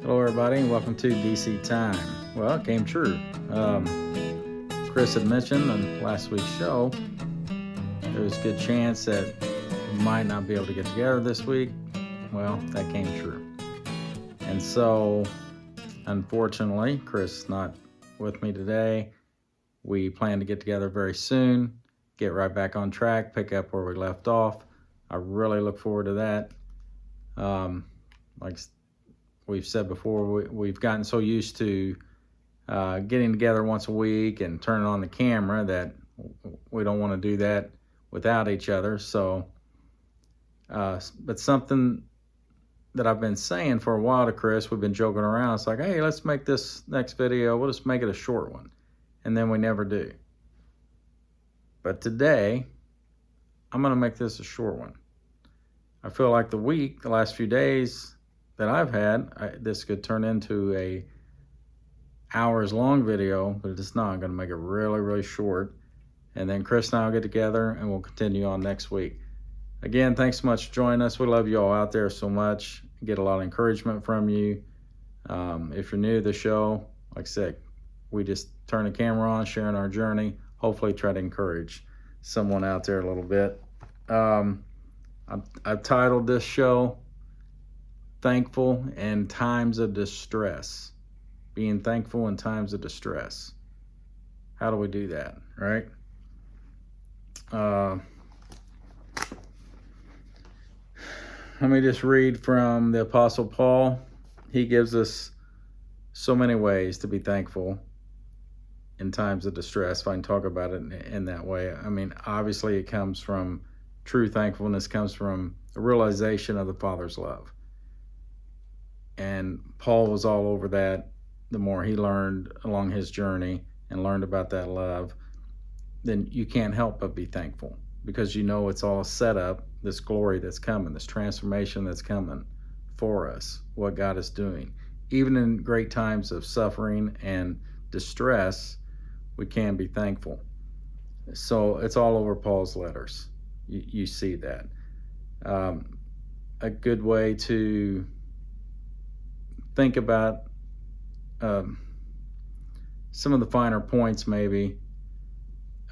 Hello, everybody, and welcome to DC Time. Well, it came true. Chris had mentioned on last week's show there was a good chance that we might not be able to get together this week. Well, that came true. And so, unfortunately, Chris is not with me today. We plan to get together very soon, get right back on track, pick up where we left off. I really look forward to that. Like we've said before, we've gotten so used to getting together once a week and turning on the camera that we don't want to do that without each other. So, but something that I've been saying for a while to Chris, we've been joking around. It's like, hey, let's make this next video, we'll just make it a short one. And then we never do. But today, I'm going to make this a short one. I feel like the last few days that I've had, this could turn into a hours-long video, but it's not. I'm going to make it really, really short. And then Chris and I will get together, and we'll continue on next week. Again, thanks so much for joining us. We love you all out there so much. Get a lot of encouragement from you. If you're new to the show, like I said, we just turn the camera on, sharing our journey. Hopefully try to encourage someone out there a little bit. I've titled this show, Thankful in Times of Distress. Being thankful in times of distress. How do we do that, right? Let me just read from the Apostle Paul. He gives us so many ways to be thankful in times of distress, if I can talk about it in that way. I mean, obviously it comes from true thankfulness, comes from the realization of the Father's love. And Paul was all over that. The more he learned along his journey and learned about that love, then you can't help but be thankful, because you know it's all set up, this glory that's coming, this transformation that's coming for us, what God is doing. Even in great times of suffering and distress, we can be thankful. So it's all over Paul's letters. You see that. A good way to think about some of the finer points maybe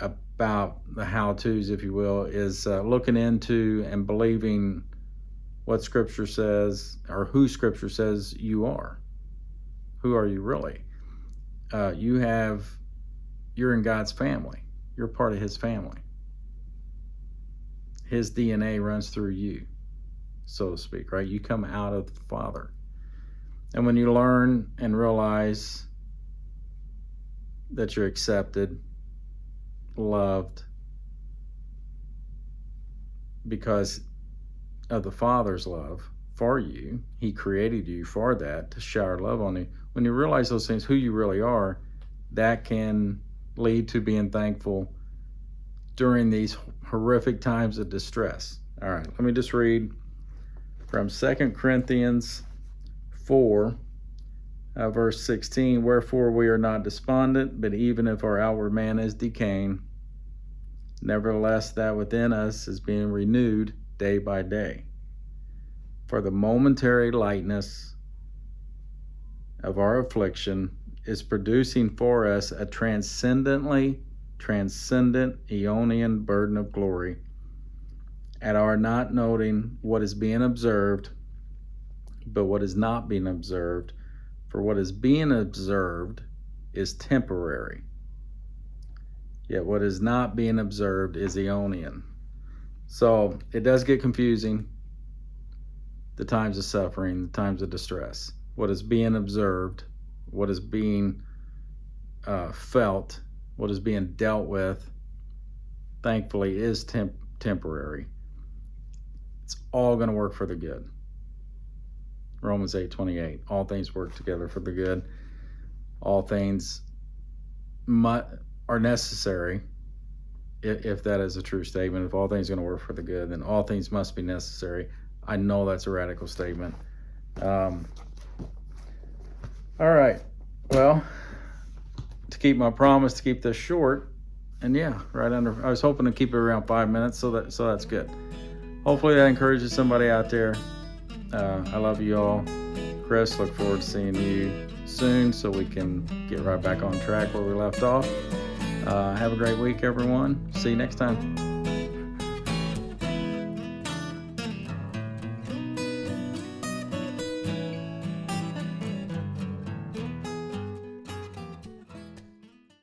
about the how-tos, if you will, is looking into and believing what Scripture says, or who Scripture says you are. Who are you really? You're in God's family. You're part of His family. His DNA runs through you, so to speak, right? You come out of the Father. And when you learn and realize that you're accepted, loved, because of the Father's love for you, He created you for that, to shower love on you. When you realize those things, who you really are, that can lead to being thankful during these horrific times of distress. All right, let me just read from 2 Corinthians 4, verse 16. Wherefore we are not despondent, but even if our outward man is decaying, nevertheless that within us is being renewed day by day. For the momentary lightness of our affliction is producing for us a transcendent Aeonian burden of glory, at our not noting what is being observed, but what is not being observed. For what is being observed is temporary, yet what is not being observed is Aeonian. So it does get confusing, the times of suffering, the times of distress. What is being observed, what is being felt, what is being dealt with, thankfully, is temporary. It's all going to work for the good. Romans 8:28. All things work together for the good. All things are necessary, if that is a true statement. If all things are going to work for the good, then all things must be necessary. I know that's a radical statement. All right. Well, to keep my promise to keep this short, and yeah, right under, I was hoping to keep it around 5 minutes, so that's good. Hopefully that encourages somebody out there. I love you all. Chris, look forward to seeing you soon so we can get right back on track where we left off. Have a great week, everyone. See you next time.